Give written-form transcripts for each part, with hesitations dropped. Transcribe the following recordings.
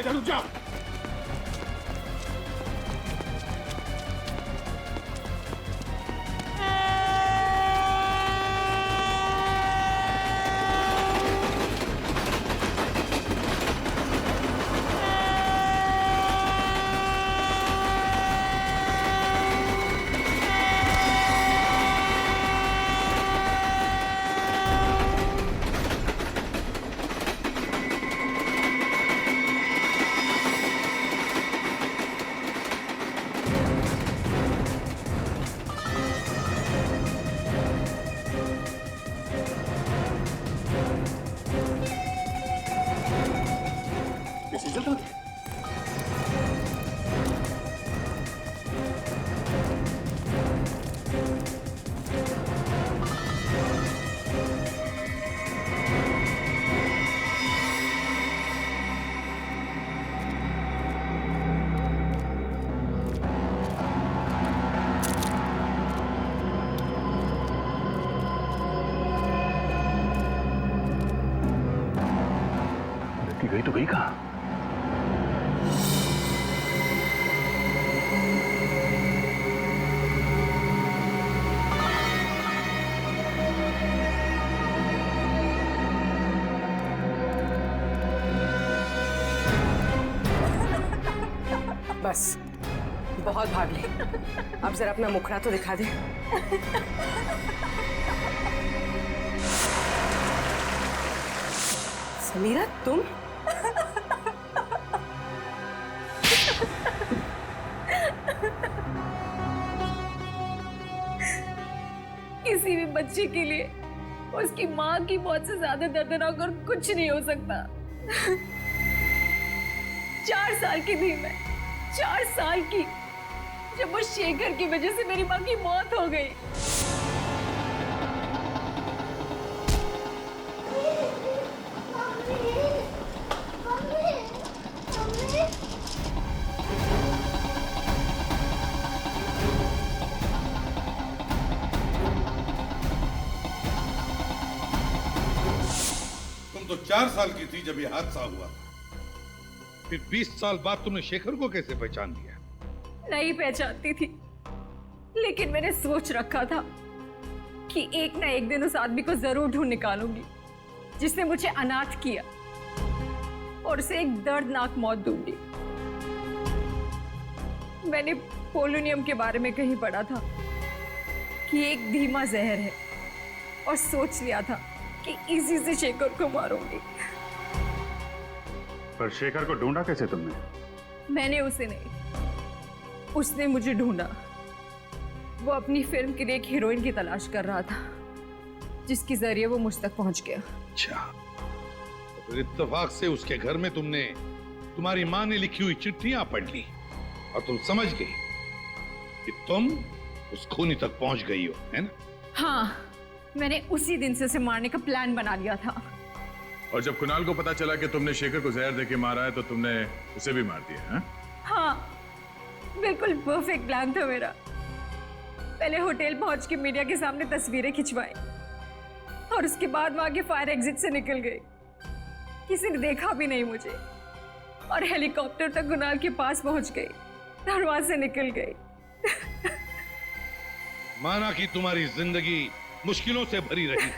जा, रुक जा। गई तो गई कहां? बस बहुत भाग ली, अब जरा अपना मुखड़ा तो दिखा दे। समीरा तुम? किसी भी बच्चे के लिए उसकी माँ की मौत से ज्यादा दर्दनाक और कुछ नहीं हो सकता। 4 साल की थी मैं, 4 साल की, जब उस शेखर की वजह से मेरी माँ की मौत हो गई। तो 4 साल की थी जब ये हादसा हुआ। फिर 20 साल बाद तुमने शेखर को कैसे पहचान लिया? नहीं पहचानती थी, लेकिन मैंने सोच रखा था कि एक ना एक दिन उस आदमी को जरूर ढूंढ निकालूंगी जिसने मुझे अनाथ किया और उसे एक दर्दनाक मौत दूंगी। मैंने पोलोनियम के बारे में कहीं पढ़ा था कि एक धीमा जहर है और सोच लिया था कि इसी से शेखर को मारूंगी। पर शेखर को ढूंढा कैसे तुमने? मैंने उसे नहीं, उसने मुझे ढूंढा। वो अपनी फिल्म के लिए एक हीरोइन की तलाश कर रहा था जिसके जरिए वो मुझ तक पहुंच गया। अच्छा, तो फिर इत्तेफाक से उसके घर में तुमने तुम्हारी माँ ने लिखी हुई चिट्ठियां पढ़ ली और तुम समझ गई कि तुम उस खूनी तक पहुंच गई हो, है ना? हाँ, मैंने उसी दिन से उसे मारने का प्लान बना लिया था। और जब कुणाल को पता चला कि तुमने शेखर को जहर देके मारा है तो तुमने उसे भी मार दिया है? हाँ, बिल्कुल परफेक्ट प्लान था मेरा। पहले होटल पहुंच के मीडिया के सामने तस्वीरें खिंचवाई और उसके बाद वहां के फायर एग्जिट से निकल गई। किसी ने देखा भी नहीं मुझे और हेलीकॉप्टर तक कुणाल के पास पहुंच गई, दरवाजे से निकल गई। माना कि तुम्हारी जिंदगी मुश्किलों से भरी रही,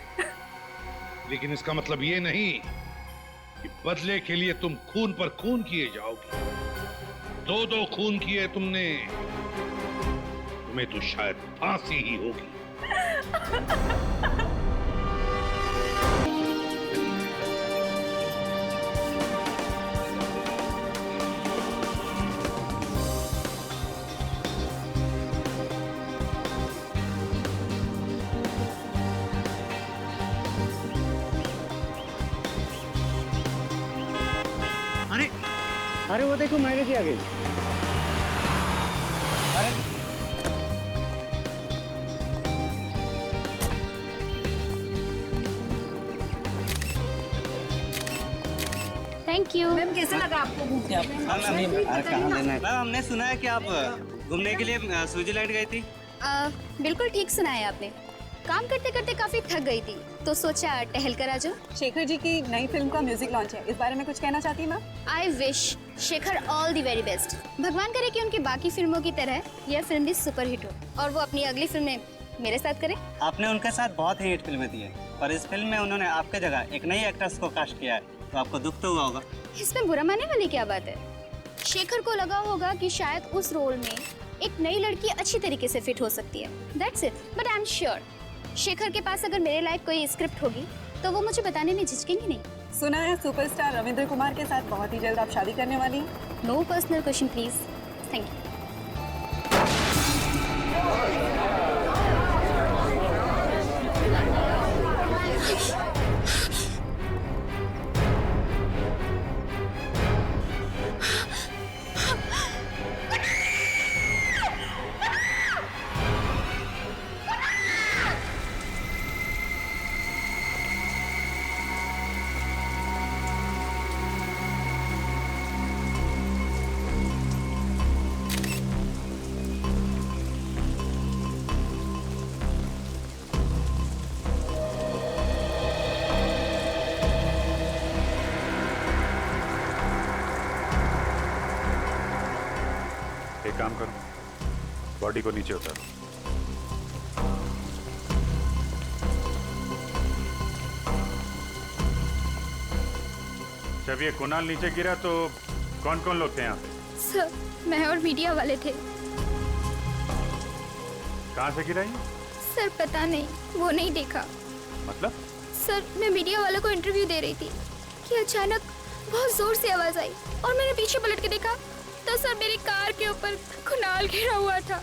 लेकिन इसका मतलब ये नहीं कि बदले के लिए तुम खून पर खून किए जाओगे। 2 खून किए तुमने, तुम्हें तो शायद फांसी ही होगी। अरे वो देखो मैंने क्या गई। अरे थैंक यू। मैम कैसा लगा आपको घूम के? मैम हमने सुना है कि आप घूमने के लिए स्विट्जरलैंड गई थी। बिल्कुल ठीक सुना है आपने। काम करते करते काफी थक गई थी तो सोचा टहल कर आ जाओ। शेखर जी की नई फिल्म का म्यूजिक लॉन्च है, इस बारे में कुछ कहना चाहती हैं ma'am? I wish Shekhar all the very best. भगवान करे कि उनकी बाकी फिल्मों की तरह यह फिल्म भी सुपरहिट हो और वो अपनी अगली फिल्म में मेरे साथ करे। आपने उनके साथ बहुत ही हिट फिल्में दी है, पर इस फिल्म में उन्होंने आपके जगह एक नई एक्ट्रेस को कास्ट किया है, तो आपको दुख तो हुआ होगा। इसमें बुरा मानने वाली क्या बात है? शेखर को लगा होगा कि शायद उस रोल में एक नई लड़की अच्छी तरीके से फिट हो सकती है, that's it. But I am sure Shekhar के पास अगर मेरे लायक कोई स्क्रिप्ट होगी तो वो मुझे बताने में झिझकेंगे नहीं। सुना है सुपरस्टार रविंद्र कुमार के साथ बहुत ही जल्द आप शादी करने वाली हैं। No personal question please. Thank you. एक काम करो, बॉडी को नीचे उतारो। जब ये कुणाल नीचे गिरा तो कौन कौन लोग थे यहाँ पे? सर मैं और मीडिया वाले थे। कहाँ से गिरा ये? सर पता नहीं, वो नहीं देखा। मतलब? सर मैं मीडिया वालों को इंटरव्यू दे रही थी कि अचानक बहुत जोर से आवाज आई और मैंने पीछे पलट के देखा तो सर मेरी कार के ऊपर कुणाल गिरा हुआ था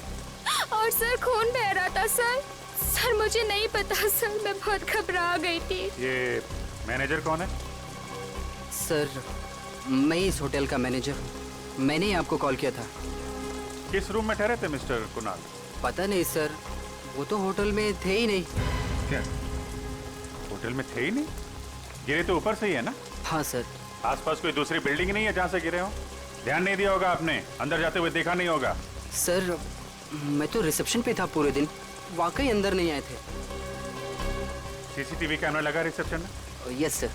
और सर खून बह रहा था। सर मुझे नहीं पता सर, मैं बहुत घबरा गई थी। ये मैनेजर कौन है? सर मैं इस होटल का मैनेजर हूँ, मैंने ही आपको कॉल किया था। किस रूम में ठहरे थे मिस्टर कुणाल? पता नहीं सर, वो तो होटल में थे ही नहीं। क्या होटल में थे ही नहीं? गिरे तो ऊपर से ही है ना? हाँ सर। आसपास कोई दूसरी बिल्डिंग नहीं है जहाँ से गिरे हो? ध्यान नहीं दिया होगा आपने, अंदर जाते हुए देखा नहीं होगा। सर मैं तो रिसेप्शन पे था पूरे दिन, वाकई अंदर नहीं आए थे। सीसीटीवी कैमरा लगा रिसेप्शन में? Yes sir.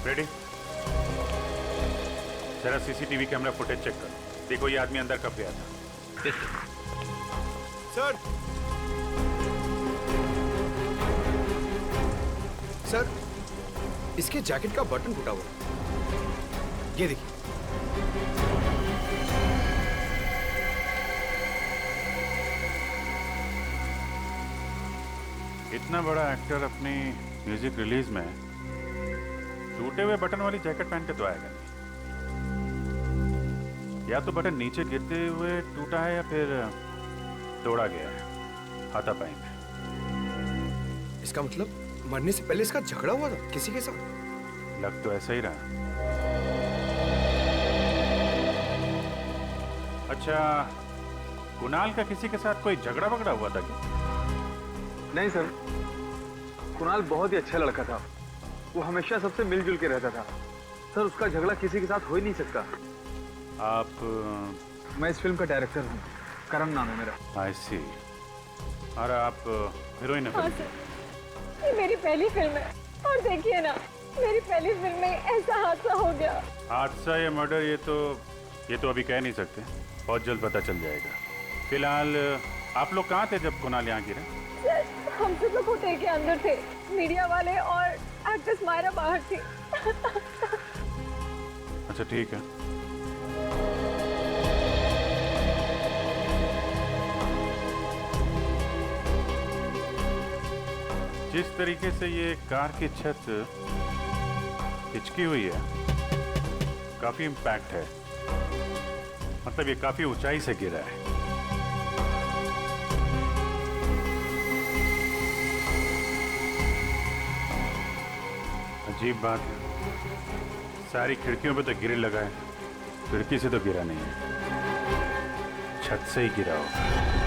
रेडी? जरा सीसीटीवी कैमरा फुटेज चेक करो, देखो ये आदमी अंदर कब गया था। सर सर इसके जैकेट का बटन फूटा हुआ, ये देखिए। इतना बड़ा एक्टर अपनी म्यूजिक रिलीज में टूटे हुए बटन वाली जैकेट पहन के तो आएगा नहीं। या तो बटन नीचे गिरते हुए टूटा है या फिर तोड़ा गया है हाथापाई में। इसका मतलब मरने से पहले इसका झगड़ा हुआ था किसी के साथ? लग तो ऐसा ही रहा। अच्छा, कुणाल का किसी के साथ कोई झगड़ा वगड़ा हुआ था क्या? नहीं सर, कुणाल बहुत ही अच्छा लड़का था, वो हमेशा सबसे मिलजुल के रहता था। सर उसका झगड़ा किसी के साथ हो ही नहीं सकता। आप? मैं इस फिल्म का डायरेक्टर हूँ, करण नाम है मेरा। आई सी। और आप हीरोइन है? हाँ सर, ये मेरी पहली फिल्म है और देखिए ना, मेरी पहली फिल्म में ऐसा हादसा हो गया। हादसा या मर्डर ये तो अभी कह नहीं सकते, बहुत जल्द पता चल जाएगा। फिलहाल आप लोग कहाँ थे जब कुणाल यहाँ गिरे? सर हम सब लोग होटल के अंदर थे, मीडिया वाले और एक्ट्रेस मायरा बाहर थी। अच्छा ठीक है। जिस तरीके से ये कार की छत हिचकी हुई है, काफी इम्पैक्ट है, मतलब ये काफी ऊंचाई से गिरा है। अजीब बात है, सारी खिड़कियों पे तो गिरिल लगा है, खिड़की से तो गिरा नहीं है, छत से ही गिरा होगा।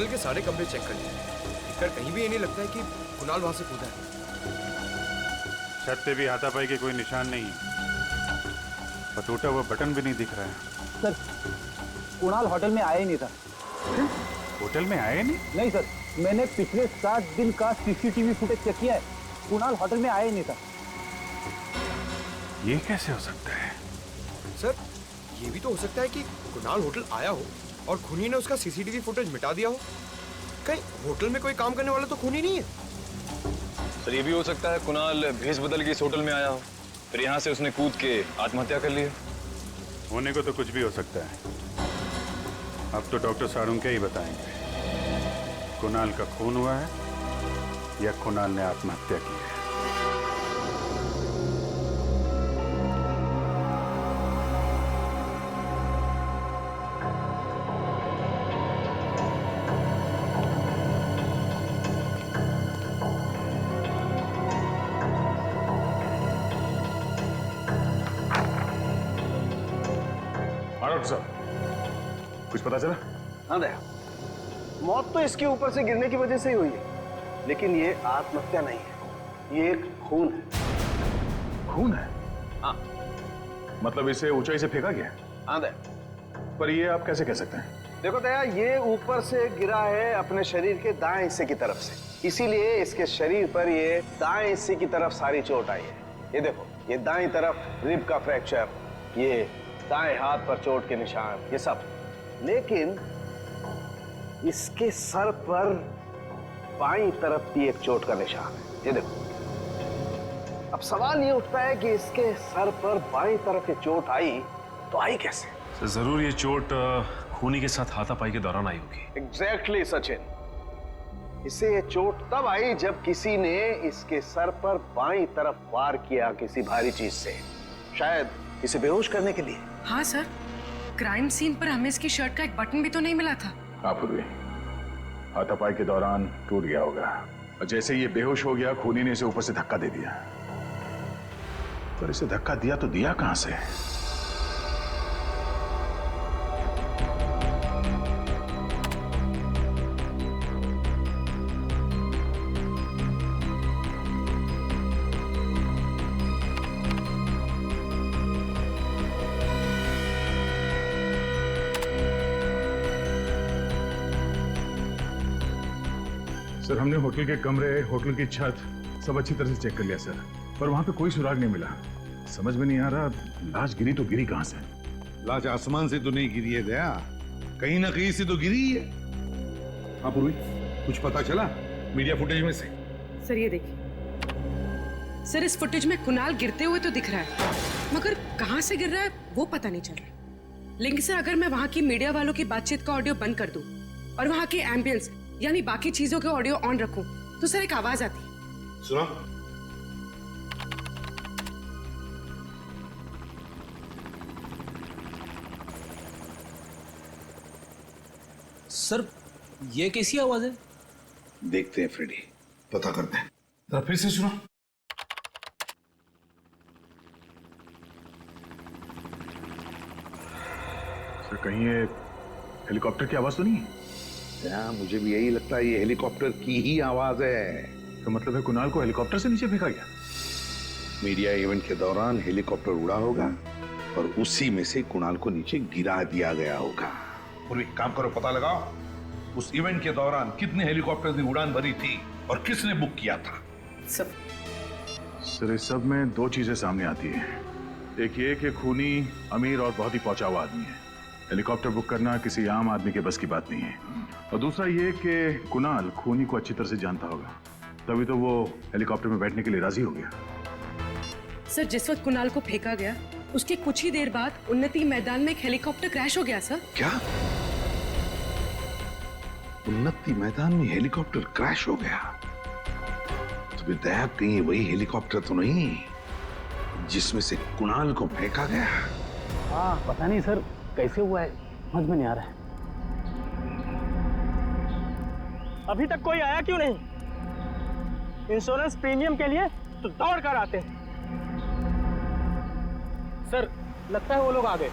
होटल के सारे कमरे चेक कर लिए, पर कहीं भी ये नहीं लगता है कि कुणाल वहां से कूदा है। छत पे भी हाथापाई के कोई निशान नहीं है और टूटा हुआ बटन भी नहीं दिख रहा है। सर, कुणाल होटल में आया ही नहीं था। होटल में आए नहीं? नहीं सर, मैंने पिछले 7 दिन का सीसीटीवी फुटेज चेक किया है, कुणाल होटल में आया ही नहीं था। ये कैसे हो सकता है? सर, ये भी तो हो सकता है कि कुणाल होटल आया हो और खूनी ने उसका सीसीटीवी फुटेज मिटा दिया हो। कहीं होटल में कोई काम करने वाला तो खूनी नहीं है? सर, ये भी हो सकता है कुणाल भेष बदल के इस होटल में आया हो, फिर यहाँ से उसने कूद के आत्महत्या कर ली। होने को तो कुछ भी हो सकता है। अब तो डॉक्टर सारुंके ही बताएंगे कुणाल का खून हुआ है या कुणाल ने आत्महत्या की है। डॉक्टर साहब, कुछ पता चला? हाँ दया, मौत तो इसके ऊपर से गिरने की वजह से ही हुई है, लेकिन ये आत्महत्या नहीं है, ये एक खून है। खून है? हाँ। मतलब इसे ऊंचाई से फेंका गया? हाँ दया। पर ये आप कैसे कह सकते हैं? देखो दया, ये ऊपर से गिरा है अपने शरीर के दाएं हिस्से की तरफ से, इसीलिए इसके शरीर पर ये दाएं हिस्से की तरफ सारी चोट आई है। ये देखो, ये दाईं तरफ रिब का फ्रैक्चर, ये दाएं हाथ पर चोट के निशान, ये सब। लेकिन इसके सर पर बाईं तरफ भी एक चोट का निशान है, ये देखो। अब सवाल ये उठता है कि इसके सर पर बाईं तरफ ये चोट आई तो आई कैसे? जरूर ये चोट खूनी के साथ हाथापाई के दौरान आई होगी। एग्जैक्टली सचिन, इसे ये चोट तब आई जब किसी ने इसके सर पर बाईं तरफ वार किया किसी भारी चीज से, शायद इसे बेहोश करने के लिए। हाँ सर, क्राइम सीन पर हमें इसकी शर्ट का एक बटन भी तो नहीं मिला था। आप हुए हाथापाई के दौरान टूट गया होगा और जैसे ये बेहोश हो गया, खूनी ने इसे ऊपर से धक्का दे दिया। पर इसे धक्का दिया तो दिया कहां से? सर, हमने होटल के कमरे, होटल की छत सब अच्छी तरह से चेक कर लिया सर, पर वहां पे कोई सुराग नहीं मिला। समझ में नहीं आ रहा लाश गिरी तो गिरी कहां से? लाश आसमान से तो नहीं गिरी है दया, कहीं ना कहीं से तो गिरी है। हाँ पूर्वी, कुछ पता चला मीडिया फुटेज में से? सर ये देखिए सर, इस फुटेज में कुणाल गिरते हुए तो दिख रहा है, मगर कहाँ से गिर रहा है वो पता नहीं चल रहा। लेकिन सर, अगर मैं वहाँ की मीडिया वालों की बातचीत का ऑडियो बंद कर दूं और वहाँ के एम्बियंस यानी बाकी चीजों के ऑडियो ऑन रखूं तो सर एक आवाज आती है। सुनो। सर, ये कैसी आवाज है? देखते हैं फ्रेडी, पता करते हैं। जरा फिर से सुनो। सर, कहीं ये हेलीकॉप्टर की आवाज तो नहीं है? मुझे भी यही लगता है, ये हेलीकॉप्टर की ही आवाज है। तो मतलब है कुणाल को हेलीकॉप्टर से नीचे फेंका गया? मीडिया इवेंट के दौरान हेलीकॉप्टर उड़ा होगा और उसी में से कुणाल को नीचे गिरा दिया गया होगा। और एक काम करो, पता लगाओ उस इवेंट के दौरान कितने हेलीकॉप्टर ने उड़ान भरी थी और किसने बुक किया था। सर, इस सब में दो चीजें सामने आती है। एक ये कि खूनी अमीर और बहुत ही पहुंचा हुआ आदमी है, हेलीकॉप्टर बुक करना किसी आम आदमी के बस की बात नहीं है। और दूसरा ये कि कुणाल खूनी को अच्छी तरह से जानता होगा, तभी तो वो हेलीकॉप्टर में बैठने के लिए राजी हो गया। सर, जिस वक्त कुणाल को फेंका गया उसके कुछ ही देर बाद उन्नति मैदान में एक हेलीकॉप्टर क्रैश हो गया। सर क्या? उन्नति मैदान में हेलीकॉप्टर क्रैश हो गया? तो दया, कहीं वही हेलीकॉप्टर तो नहीं जिसमें से कुणाल को फेंका गया? हाँ, पता नहीं सर कैसे हुआ है, समझ में नहीं आ रहा है। अभी तक कोई आया क्यों नहीं? इंश्योरेंस प्रीमियम के लिए तो दौड़ कर आते हैं। सर, लगता है वो लोग आ गए।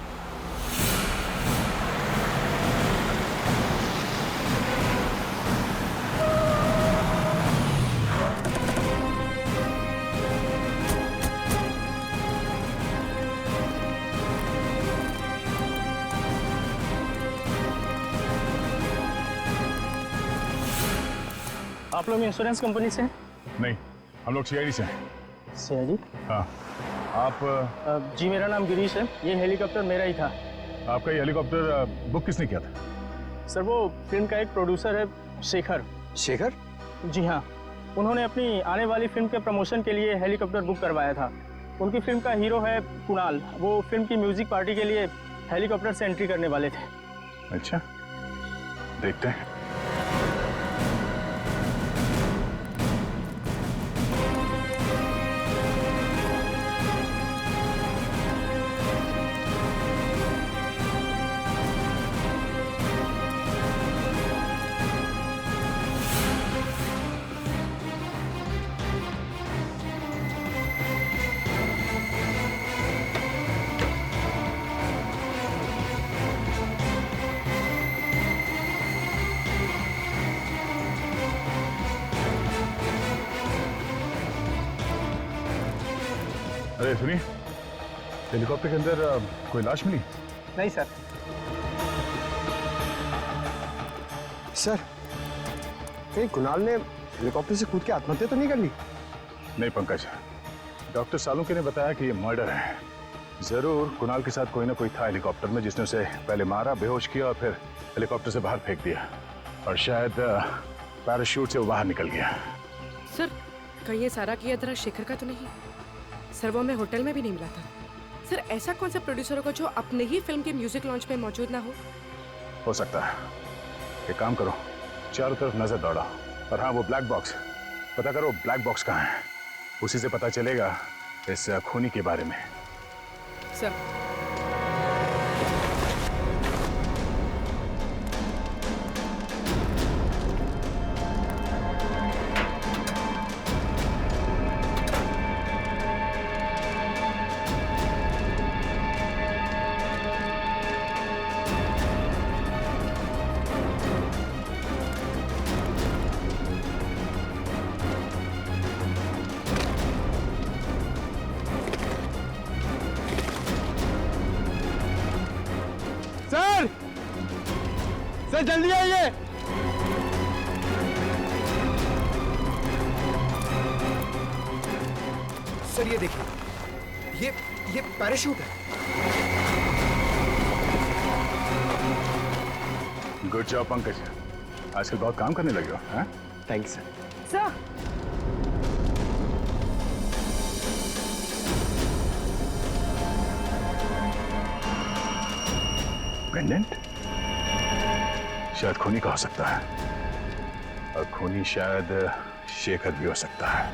आप लोग इंश्योरेंस कंपनी से हैं? नहीं, हम लोग सीआईडी से हैं। सीआईडी? हाँ। आप जी मेरा नाम गिरीश है, ये हेलीकॉप्टर मेरा ही था। आपका ये हेलीकॉप्टर बुक किसने किया था? सर वो फिल्म का एक प्रोड्यूसर है, शेखर। शेखर? जी हाँ, उन्होंने अपनी आने वाली फिल्म के प्रमोशन के लिए हेलीकॉप्टर बुक करवाया था। उनकी फिल्म का हीरो है कुणाल, वो फिल्म की म्यूजिक पार्टी के लिए हेलीकॉप्टर से एंट्री करने वाले थे। अच्छा, देखते हैं। अरे सुनिए, हेलीकॉप्टर के अंदर कोई लाश मिली? नहीं सर। सर, कहीं कुणाल ने हेलीकॉप्टर से कूद के आत्महत्या तो नहीं कर ली? नहीं पंकज, डॉक्टर सालुंके ने बताया कि ये मर्डर है। जरूर कुणाल के साथ कोई ना कोई था हेलीकॉप्टर में जिसने उसे पहले मारा, बेहोश किया और फिर हेलीकॉप्टर से बाहर फेंक दिया, और शायद पैराशूट से वो बाहर निकल गया। सर, कहीं ये सारा किया जरा शेखर का तो नहीं? सर वो हमें होटल में भी नहीं मिला था। सर ऐसा कौन सा प्रोड्यूसर होगा जो अपने ही फिल्म के म्यूजिक लॉन्च में मौजूद ना हो सकता है। एक काम करो, चारों तरफ नजर दौड़ाओ, और हाँ वो ब्लैक बॉक्स पता करो, ब्लैक बॉक्स कहाँ है, उसी से पता चलेगा इस खूनी के बारे में। सर सर जल्दी आइए। सर ये देखिए, ये पैराशूट है। गुड जॉब पंकज, आजकल बहुत काम करने लगे हो। हाँ, थैंक्स सर। सर पेंडेंट शायद खूनी का हो सकता है, और खूनी शायद शेखर भी हो सकता है।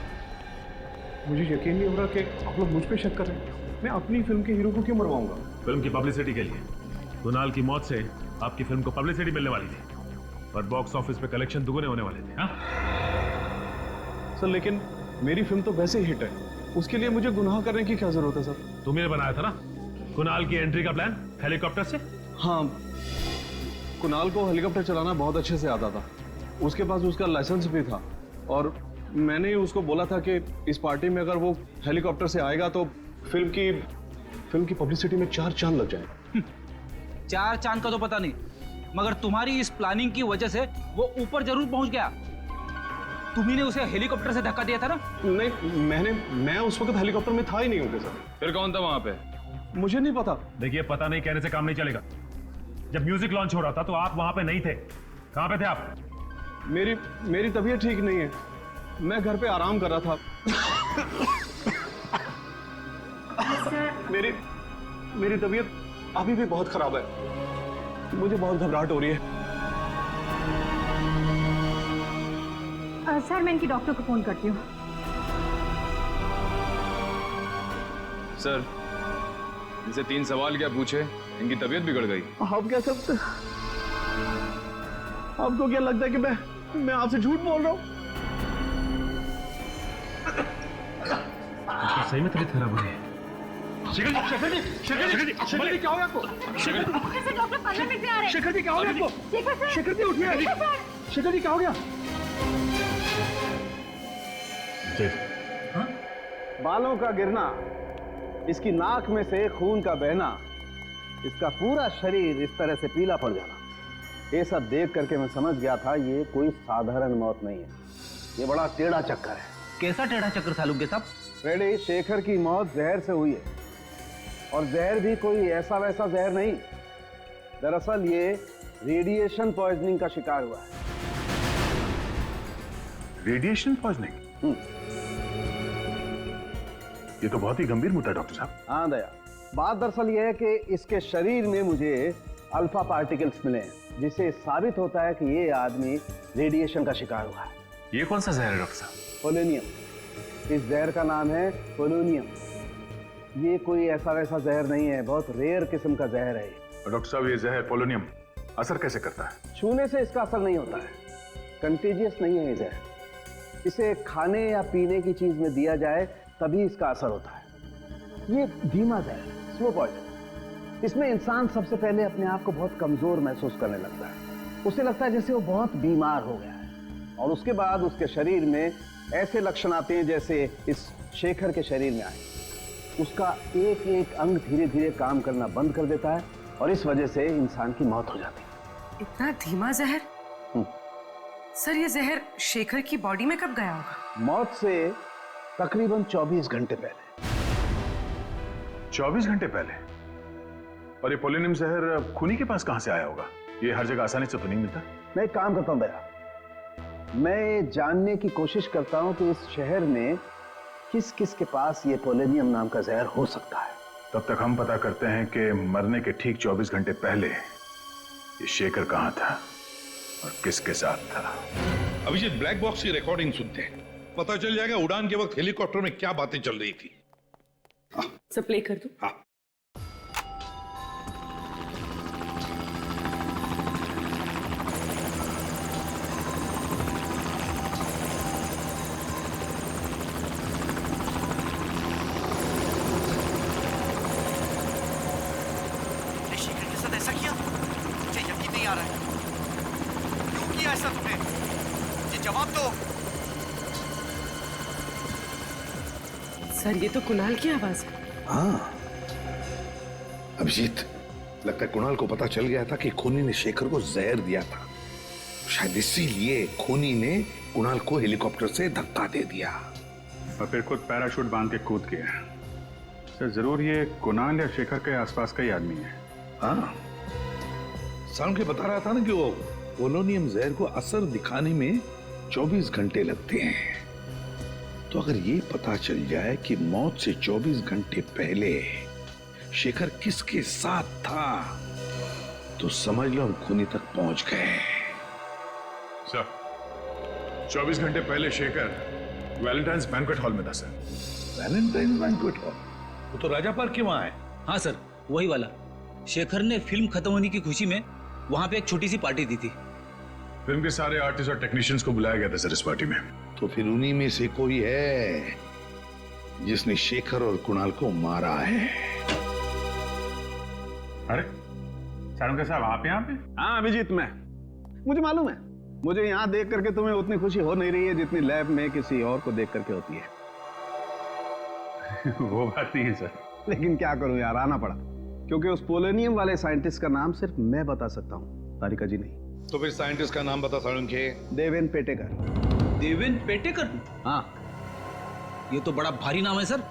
मुझे यकीन नहीं हो रहा कि आप लोग मुझ पे शक कर रहे हैं। मैं अपनी फिल्म के हीरो को क्यों मरवाऊंगा? फिल्म की पब्लिसिटी के लिए। कुणाल की मौत से आपकी फिल्म को पब्लिसिटी मिलने वाली थी, और बॉक्स ऑफिस पे कलेक्शन दुगने होने वाले थे। हाँ सर, लेकिन मेरी फिल्म तो वैसे ही हिट है, उसके लिए मुझे गुनाह करने की क्या जरूरत है सर? तुमने बनाया था ना कुणाल की एंट्री का प्लान हेलीकॉप्टर से। हाँ, कुणाल को हेलीकॉप्टर चलाना बहुत अच्छे से आता था, उसके पास उसका लाइसेंस भी था, और मैंने ही उसको बोला था कि इस पार्टी में अगर वो हेलीकॉप्टर से आएगा तो फिल्म की पब्लिसिटी में 4 चांद लग जाए। 4 चांद का तो पता नहीं, मगर तुम्हारी इस प्लानिंग की वजह से वो ऊपर जरूर पहुंच गया। तुम्ही ने उसे हेलीकॉप्टर से धक्का दिया था ना? नहीं, मैं उस वक्त हेलीकॉप्टर में था ही नहीं होगा सर। फिर कौन था वहां पे? मुझे नहीं पता। देखिए, पता नहीं कहने से काम नहीं चलेगा। जब म्यूजिक लॉन्च हो रहा था तो आप वहां पे नहीं थे। कहां पे थे आप? मेरी तबीयत ठीक नहीं है, मैं घर पे आराम कर रहा था। मेरी तबीयत अभी भी बहुत खराब है, मुझे बहुत घबराहट हो रही है। सर मैं इनकी डॉक्टर को फोन करती हूँ। सर, इनसे 3 सवाल क्या पूछे, इनकी तबीयत बिगड़ गई। आप क्या करते? आपको क्या लगता है कि मैं आपसे झूठ बोल रहा हूँ? सही में तबीयत खराब हो गई। शेखर जी क्या हो गया आपको? डॉक्टर 15 मिनट में आ रहे हैं। शेखर जी क्या हो गया आपको? शेखर जी उठिए। शेखर जी क्या हो गया? बालों का गिरना, इसकी नाक में से खून का बहना, इसका पूरा शरीर इस तरह से पीला पड़ जाना, ये सब देख करके मैं समझ गया था ये कोई साधारण मौत नहीं है, ये बड़ा टेढ़ा चक्कर है। कैसा टेढ़ा चक्कर सालुंके साहब? रेडी, शेखर की मौत जहर से हुई है, और जहर भी कोई ऐसा वैसा जहर नहीं। दरअसल ये रेडिएशन पॉइजनिंग का शिकार हुआ है। Radiation poisoning? ये तो बहुत ही गंभीर मुद्दा है डॉक्टर साहब। हाँ दया, बात दरअसल ये है कि इसके शरीर में मुझे अल्फा पार्टिकल्स मिले हैं, जिससे साबित होता है कि ये आदमी रेडिएशन का शिकार हुआ है। ये कौन सा जहर है डॉक्टर साहब? पोलोनियम। इस जहर का नाम है पोलोनियम। ये कोई ऐसा वैसा जहर नहीं है, बहुत रेयर किस्म का जहर है। डॉक्टर साहब ये जहर पोलोनियम असर कैसे करता है? छूने से इसका असर नहीं होता है, कंटेजियस नहीं है ये जहर। इसे खाने या पीने की चीज में दिया जाए तभी इसका असर होता है। ये धीमा जहर, स्लो पॉइजन। इसमें इंसान सबसे पहले अपने आप को बहुत कमजोर महसूस करने लगता है। उसे लगता है जैसे वो बहुत बीमार हो गया है, और उसके बाद उसके शरीर में ऐसे लक्षण आते हैं जैसे इस शेखर के शरीर में आए। उसका एक एक अंग धीरे धीरे काम करना बंद कर देता है, और इस वजह से इंसान की मौत हो जाती है। इतना धीमा जहर? सर ये जहर शेखर की बॉडी में कब गया होगा? मौत से तकरीबन 24 घंटे पहले। 24 घंटे पहले? और ये पोलोनियम जहर खूनी के पास कहां से आया होगा? ये हर जगह आसानी से तो नहीं मिलता। मैं एक काम करता हूं दया, मैं जानने की कोशिश करता हूं कि इस शहर में किस किस के पास ये पोलोनियम नाम का जहर हो सकता है। तब तक हम पता करते हैं कि मरने के ठीक 24 घंटे पहले ये शेखर कहां था और किसके साथ था। अभिजीत, ब्लैक बॉक्स की रिकॉर्डिंग सुनते हैं, पता चल जाएगा उड़ान के वक्त हेलीकॉप्टर में क्या बातें चल रही थी। सब प्ले कर दो। हाँ। शेखर के साथ ऐसा किया? मुझे यकीन नहीं आ रहा है। क्यों किया ऐसा तुमने? मुझे जवाब दो। सर ये तो कुणाल की आवाज है। हाँ अभिजीत, लगता है कुणाल को पता चल गया था कि खूनी ने शेखर को जहर दिया था। शायद इसीलिए खूनी ने कुणाल को हेलीकॉप्टर से धक्का दे दिया और फिर खुद पैराशूट बांध के कूद गया। सर जरूर ये कुणाल या शेखर के आसपास का ही आदमी है। हाँ, साउंड के बता रहा था ना कि वो पोलोनियम जहर को असर दिखाने में 24 घंटे लगते हैं। तो अगर ये पता चल जाए कि मौत से 24 घंटे पहले शेखर किसके साथ था, तो समझ लो हम खूनी तक पहुंच गए। सर 24 घंटे पहले शेखर वैलेंटाइन्स बैंक्वेट हॉल में था सर। Valentine's banquet hall? वो तो राजा पार्क के वहां है। हाँ सर, वही वाला। शेखर ने फिल्म खत्म होने की खुशी में वहां पे एक छोटी सी पार्टी दी थी। फिल्म के सारे आर्टिस्ट और टेक्नीशियंस को बुलाया गया था सर इस पार्टी में। तो फिर उन्हीं में से कोई है जिसने शेखर और कुणाल को मारा है। अरे सालुंके साहब, आप यहाँ पे? हाँ अभिजीत, मुझे मालूम है। मुझे यहाँ देख करके तुम्हें उतनी खुशी हो नहीं रही है जितनी लैब में किसी और को देख करके होती है। वो बात नहीं है सर। लेकिन क्या करूं यार, आना पड़ा, क्योंकि उस पोलोनियम वाले साइंटिस्ट का नाम सिर्फ मैं बता सकता हूँ, तारिका जी नहीं। तो फिर साइंटिस्ट का नाम बता सालुंके। देवेन पेटेकर। देवेन पेटेकर? हाँ। ये तो बड़ा भारी नाम है सर।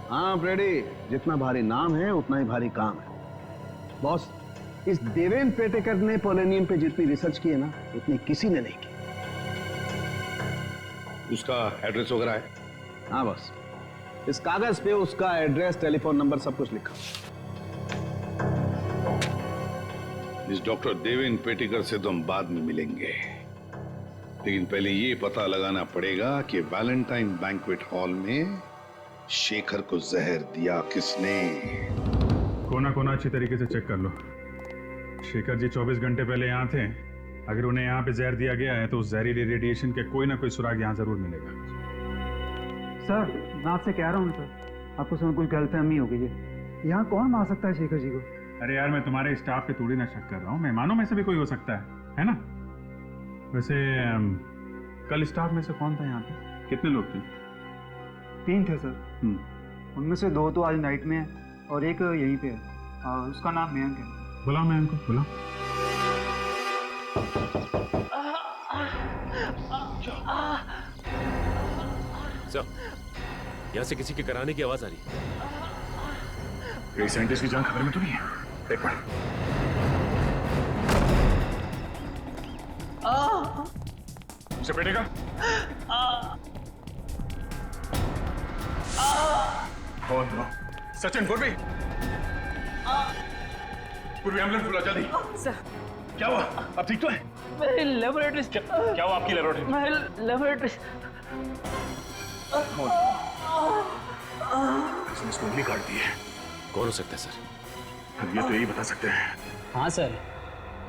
हाँ ब्रेडी, जितना भारी नाम है उतना ही भारी काम है। बॉस, इस देवेन पेटेकर ने पोलोनियम पे जितनी रिसर्च की है ना, उतनी किसी ने नहीं की। उसका एड्रेस वगैरह है? हाँ बॉस, इस कागज पे उसका एड्रेस, टेलीफोन नंबर सब कुछ लिखा। इस डॉक्टर देवेन पेटेकर से तो हम बाद में मिलेंगे, लेकिन पहले ये पता लगाना पड़ेगा कि वैलेंटाइन बैंक्वेट हॉल में शेखर को जहर दिया किसने। कोना कोना अच्छी तरीके से चेक कर लो। शेखर जी 24 घंटे पहले यहाँ थे। अगर उन्हें यहाँ पे जहर दिया गया है तो उस जहरीले रेडिएशन के कोई ना कोई सुराग यहाँ जरूर मिलेगा। सर मैं आपसे कह रहा हूँ सर, आपको समझ कुछ गलतफहमी हो गई है। यहाँ कौन मार सकता है शेखर जी को? अरे यार, मैं तुम्हारे स्टाफ पे थोड़ी ना शक कर रहा हूँ, मेहमानों में से भी कोई हो सकता है ना? वैसे कल स्टाफ में से कौन था यहाँ पे? कितने लोग थे? 3 थे सर। उनमें से 2 तो आज नाइट में है और एक यहीं पे है। उसका नाम मयंक है। बुलाओ मयंक को, बुलाओ। सर, यहाँ से किसी के कराने की आवाज आ रही है। कई साइंटिस्ट की जान खबर में तो नहीं है। एक मिनट। उसे बैठेगा। Oh no. सचिन, पूर्वी एम्बुलेंस बुला जल्दी। सर क्या हुआ? अब ठीक तो है? मेरी लेबोरेटरी क्या हुआ आपकी लेबोरेटरी? मेरी लेबोरेटरी इसने इसको उंगली काट दी है। कौन हो सकता है सर? ये तो यही बता सकते हैं। हाँ सर,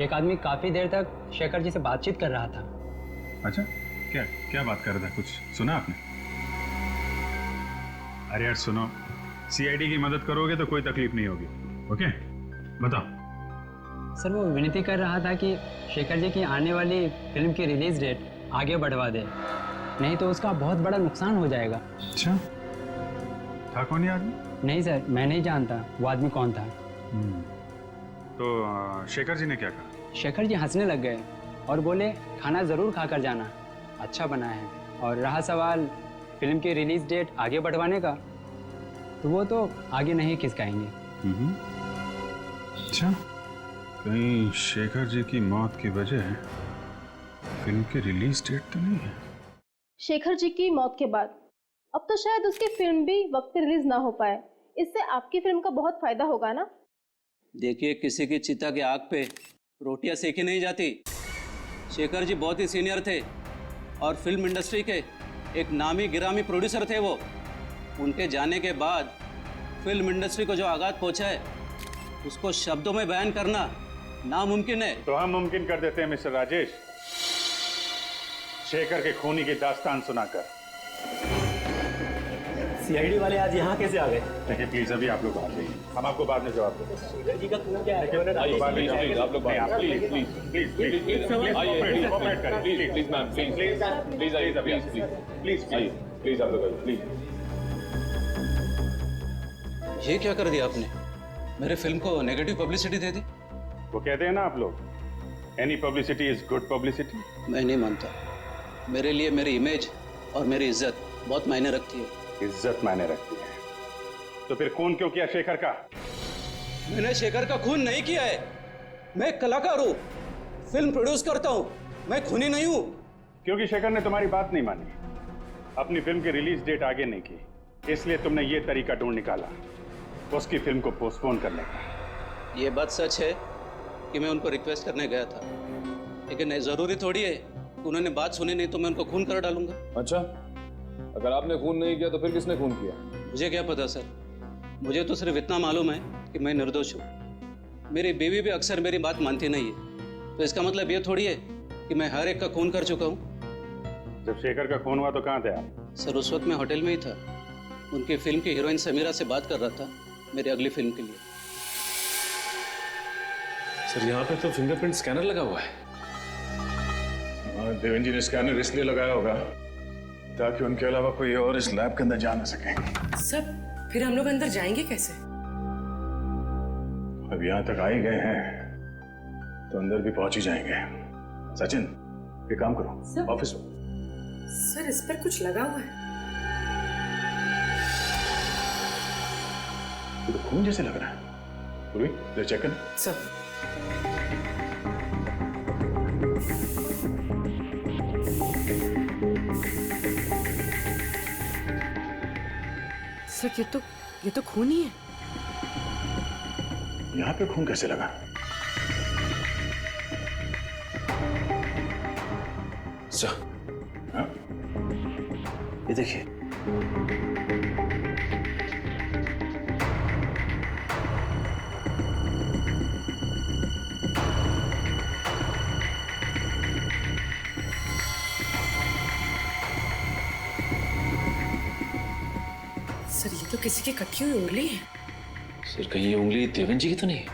एक आदमी काफी देर तक शेखर जी से बातचीत कर रहा था। अच्छा, क्या क्या बात कर रहा था? कुछ सुना आपने? अरे यार सुनो, सीआईडी की मदद करोगे तो कोई तकलीफ नहीं होगी। ओके, बताओ। सर वो विनती कर रहा था कि शेखर जी की आने वाली फिल्म की रिलीज डेट आगे बढ़वा दे, नहीं तो उसका बहुत बड़ा नुकसान हो जाएगा। अच्छा, था कौन ये आदमी? नहीं सर, मैं नहीं जानता वो आदमी कौन था। तो शेखर जी ने क्या कहा? शेखर जी हंसने लग गए और बोले खाना ज़रूर खाकर जाना, अच्छा बना है। और रहा सवाल फिल्म की रिलीज डेट आगे बढ़वाने का, तो वो तो आगे नहीं खिसकाएंगे। अच्छा, कहीं शेखर जी की मौत की वजह फिल्म की रिलीज डेट तो नहीं है? शेखर जी की मौत के बाद अब तो शायद उसकी फिल्म भी वक्त पे रिलीज ना हो पाए। इससे आपकी फिल्म का बहुत फायदा होगा ना? देखिए, किसी की चिता की आग पे रोटियां सेकी नहीं जाती। शेखर जी बहुत ही सीनियर थे और फिल्म इंडस्ट्री के एक नामी गिरामी प्रोड्यूसर थे वो। उनके जाने के बाद फिल्म इंडस्ट्री को जो आघात पहुंचा है उसको शब्दों में बयान करना नामुमकिन है। तो हम मुमकिन कर देते हैं मिस्टर राजेश, शेखर के खूनी की दास्तान सुनाकर। सीआईडी वाले आज यहाँ कैसे आ गए? देखिए प्लीज, अभी आप लोग बात करिए, हम आपको बाद में जवाब देंगे। शेखर जी का खून क्या है? आप लोग ये क्या कर दिया आपने? मेरे फिल्म को नेगेटिव पब्लिसिटी दे दी। वो कहते हैं ना आप लोग, any publicity is good publicity. मैं नहीं मानता। मेरे लिए मेरी इमेज और मेरी इज्जत बहुत मायने रखती है। इज्जत मायने रखती है तो फिर खून क्यों किया शेखर का? मैंने शेखर का खून नहीं किया है। मैं एक कलाकार हूँ, फिल्म प्रोड्यूस करता हूँ, मैं खूनी नहीं हूँ। क्योंकि शेखर ने तुम्हारी बात नहीं मानी, अपनी फिल्म की रिलीज डेट आगे नहीं की, इसलिए तुमने ये तरीका ढूंढ निकाला उसकी फिल्म को पोस्टपोन करने का। ये बात सच है कि मैं उनको रिक्वेस्ट करने गया था, लेकिन जरूरी थोड़ी है उन्होंने बात सुनी नहीं तो मैं उनको खून कर डालूंगा। अच्छा, अगर आपने खून नहीं किया तो फिर किसने खून किया? मुझे क्या पता सर, मुझे तो सिर्फ इतना मालूम है कि मैं निर्दोष हूँ। मेरी बीवी भी अक्सर मेरी बात मानती नहीं है, तो इसका मतलब ये थोड़ी है कि मैं हर एक का खून कर चुका हूँ। जब शेखर का खून हुआ तो कहाँ थे आप? सर उस वक्त मैं होटल में ही था, उनकी फिल्म की हीरोइन समीरा से बात कर रहा था मेरी अगली फिल्म के लिए। सर यहाँ पे तो फिंगरप्रिंट स्कैनर लगा हुआ है। देवेन जी ने स्कैनर इसलिए लगाया होगा ताकि उनके अलावा कोई और इस लैब के अंदर जा ना सके। सर फिर हम लोग अंदर जाएंगे कैसे? अब यहाँ तक आ ही गए हैं तो अंदर भी पहुंच ही जाएंगे। सचिन, ये काम करो, ऑफिस में। सर इस पर कुछ लगा हुआ है। तो खून जैसे लग रहा है। पूरी ले चेक कर। सर सर ये तो खून ही है। यहाँ पे खून कैसे लगा? सर, हाँ? ये देखिए। सर ये तो किसी की कटी हुई उंगली है। सर कहीं ये उंगली देवेन जी की तो नहीं?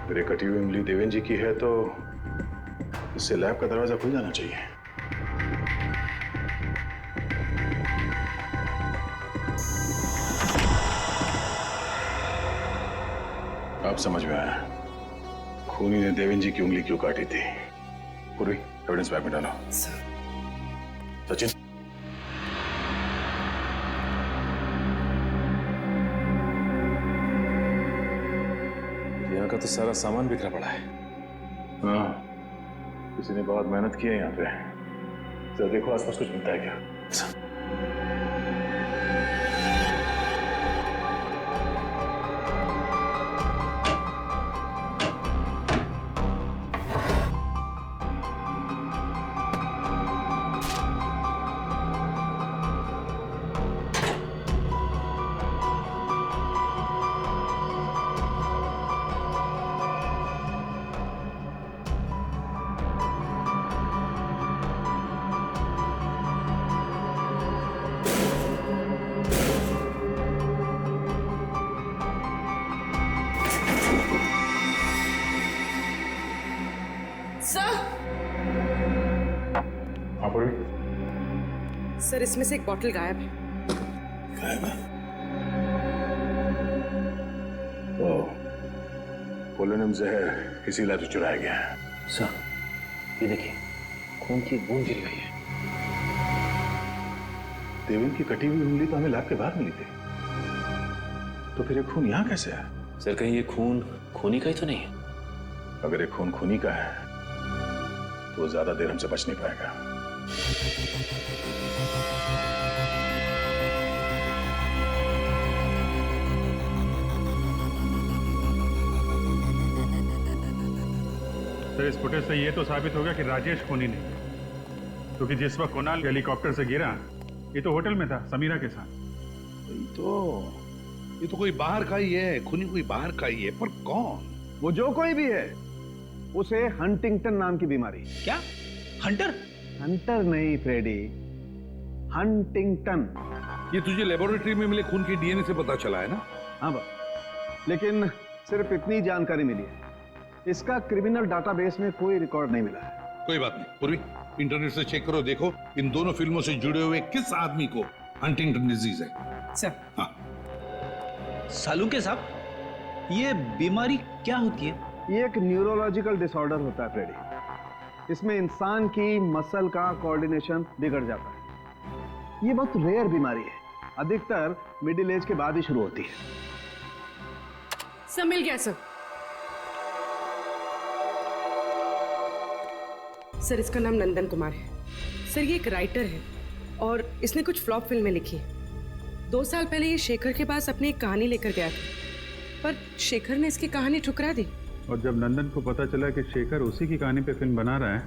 मेरे कटी हुई उंगली देवेन जी की है तो इससे लैब का दरवाजा खुल जाना चाहिए। अब समझ में आया, खूनी ने देवेंद्र जी की उंगली क्यों काटी थी? पूरी एविडेंस बैग में डालो। सचिन, यहाँ का तो सारा सामान बिखरा पड़ा है। हाँ, किसी ने बहुत मेहनत की है यहाँ पे। जरा देखो आसपास कुछ मिलता है क्या? सर, इसमें से एक बॉटल गायब है। गायब है? ओह, पोलोनियम जहर इसी लैब से चुराया गया है। सर, ये देखिए, खून की बूंद गिरी गई है। देवेंद्र की कटी हुई उंगली तो हमें लैब के बाहर मिली थी, तो फिर ये खून यहाँ कैसे है? सर, कहीं ये खून खूनी का ही तो नहीं है? अगर ये खून खूनी का है तो वो ज्यादा देर हमसे बच नहीं पाएगा। सर, इस फुटेज से ये तो साबित हो गया कि राजेश खूनी नहीं है, क्योंकि जिस वक्त कुणाल हेलीकॉप्टर से गिरा ये तो होटल में था समीरा के साथ। ये तो कोई बाहर का ही है, खूनी कोई बाहर का ही है, पर कौन? वो जो कोई भी है, उसे हंटिंगटन नाम की बीमारी। क्या? हंटर? हंटर नहीं फ्रेडी, हंटिंगटन। ये तुझे लेबोरेटरी में मिले खून के डीएनए से पता चला है ना? हाँ बस, लेकिन सिर्फ इतनी जानकारी मिली है, इसका क्रिमिनल डाटाबेस में कोई रिकॉर्ड नहीं मिला है। कोई बात नहीं पूर्वी, इंटरनेट से चेक करो, देखो इन दोनों फिल्मों से जुड़े हुए किस आदमी को हंटिंगटन डिजीज है। सर, हाँ। सालुंके साहब, ये बीमारी क्या होती है? ये एक न्यूरोलॉजिकल डिसऑर्डर होता है फ्रेडी। इसमें इंसान की मसल का कोऑर्डिनेशन बिगड़ जाता है। ये बहुत रेयर बीमारी है, अधिकतर मिडिल एज के बाद ही शुरू होती है। सब मिल गया सर। सर, इसका नाम नंदन कुमार है। सर, ये एक राइटर है और इसने कुछ फ्लॉप फिल्में लिखी है। 2 साल पहले ये शेखर के पास अपनी एक कहानी लेकर गया था, पर शेखर ने इसकी कहानी ठुकरा दी। और जब नंदन को पता चला कि शेखर उसी की कहानी पे फिल्म बना रहा है,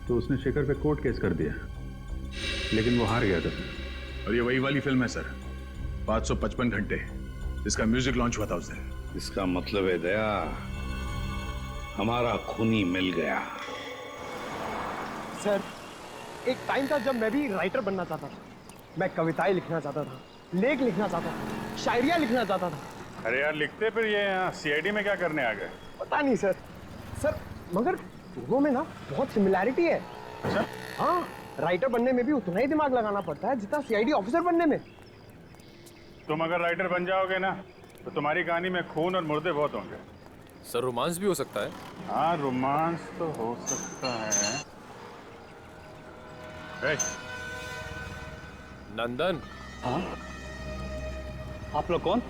तो उसने शेखर पे कोर्ट केस कर दिया, लेकिन वो हार गया था सर। और ये वही वाली फिल्म है सर, 555 घंटे, इसका म्यूजिक लॉन्च हुआ था उस दिन। इसका मतलब है दया, हमारा खूनी मिल गया। सर, एक टाइम था जब मैं भी राइटर बनना चाहता था। मैं कविताएं लिखना चाहता था, लेख लिखना चाहता था, शायरियां लिखना चाहता था। अरे यार, लिखते फिर ये यहाँ सीआईडी में क्या करने आ गए? पता नहीं सर। सर, मगर दोनों में ना बहुत सिमिलैरिटी है। अच्छा? हाँ, राइटर बनने में भी उतना ही दिमाग लगाना पड़ता है जितना सीआईडी ऑफिसर बनने में। तुम अगर राइटर बन जाओगे ना, तो तुम्हारी कहानी में खून और मुर्दे बहुत होंगे। सर, रोमांस भी हो सकता है? हाँ, रोमांस तो हो सकता है। नंदन। हाँ? आप लोग कौन?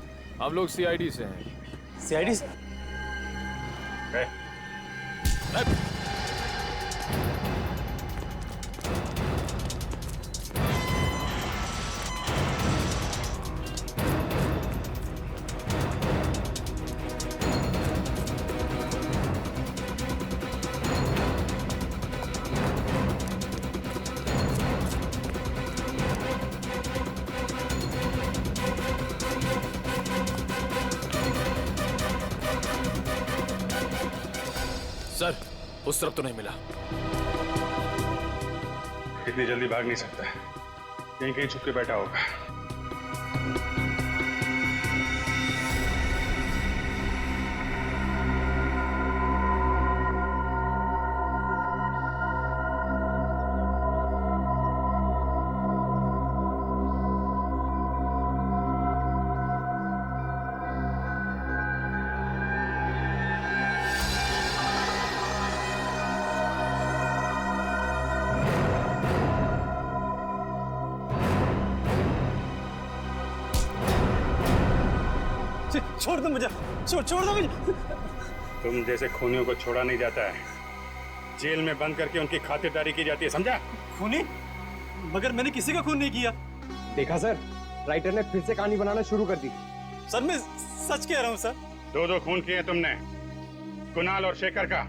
हम लोग सीआईडी से हैं। सीआईडी से? सर, उस तरफ तो नहीं मिला। इतनी जल्दी भाग नहीं सकता, यहीं कहीं छुप के बैठा होगा। छोड़ दो मुझे, छोड़ दो मुझे। तुम जैसे खूनियों को छोड़ा नहीं जाता है, जेल में बंद करके उनकी खातिरदारी की जाती है, समझा? खूनी? मगर मैंने किसी का खून नहीं किया। देखा सर, राइटर ने फिर से कहानी बनाना शुरू कर दी। सर मैं सच कह रहा हूँ सर। दो खून किए तुमने, कुणाल और शेखर का।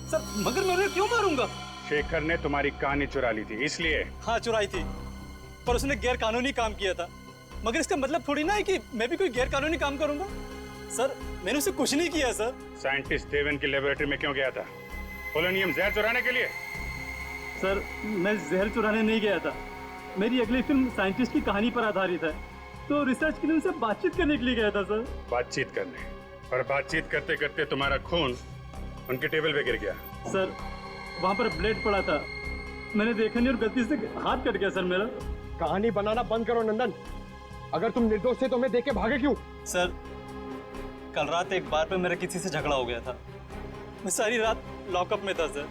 सर मगर मैं उन्हें क्यों मारूंगा? शेखर ने तुम्हारी कहानी चुरा ली थी इसलिए। हाँ चुराई थी, पर उसने गैर कानूनी काम किया था। मगर इसका मतलब थोड़ी ना है कि मैं भी कोई गैर कानूनी काम करूंगा। सर मैंने उसे कुछ नहीं किया सर। साइंटिस्ट देवन की लेबोरेटरी में क्यों गया था? पोलोनियम जहर चुराने के लिए? सर मैं जहर चुराने नहीं गया था। मेरी अगली फिल्म साइंटिस्ट की कहानी पर आधारित है, तो रिसर्च के लिए उनसे बातचीत करने के लिए गया था सर। बातचीत करने? और बातचीत करते करते तुम्हारा खून उनके टेबल पे गिर गया। सर वहाँ पर ब्लेड पड़ा था, मैंने देखा नहीं और गलती से हाथ कट गया सर मेरा। कहानी बनाना बंद करो नंदन, अगर तुम निर्दोष थे तो मैं देख के भागे क्यों? सर कल रात एक बार पे मेरा किसी से झगड़ा हो गया था, मैं सारी रात लॉकअप में था सर,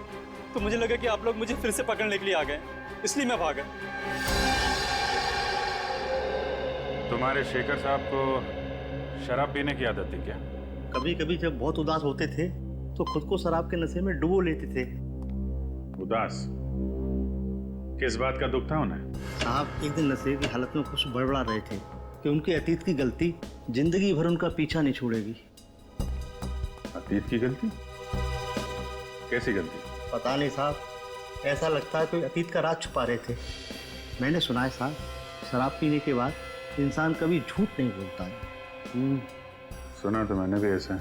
तो मुझे लगा कि आप लोग मुझे फिर से पकड़ने के लिए आ गए, इसलिए मैं भागा। तुम्हारे शेखर साहब को शराब पीने की आदत थी क्या? कभी कभी जब बहुत उदास होते थे तो खुद को शराब के नशे में डुबो लेते थे। उदास? किस बात का दुख था उन्हें? साहब एक दिन नशे की हालत में कुछ बड़बड़ा रहे थे कि उनके अतीत की गलती जिंदगी भर उनका पीछा नहीं छोड़ेगी। अतीत की गलती? कैसी गलती? पता नहीं साहब, ऐसा लगता है कोई अतीत का राज छुपा रहे थे। मैंने सुना है साहब, शराब पीने के बाद इंसान कभी झूठ नहीं बोलता है। सुना तो मैंने भी ऐसा।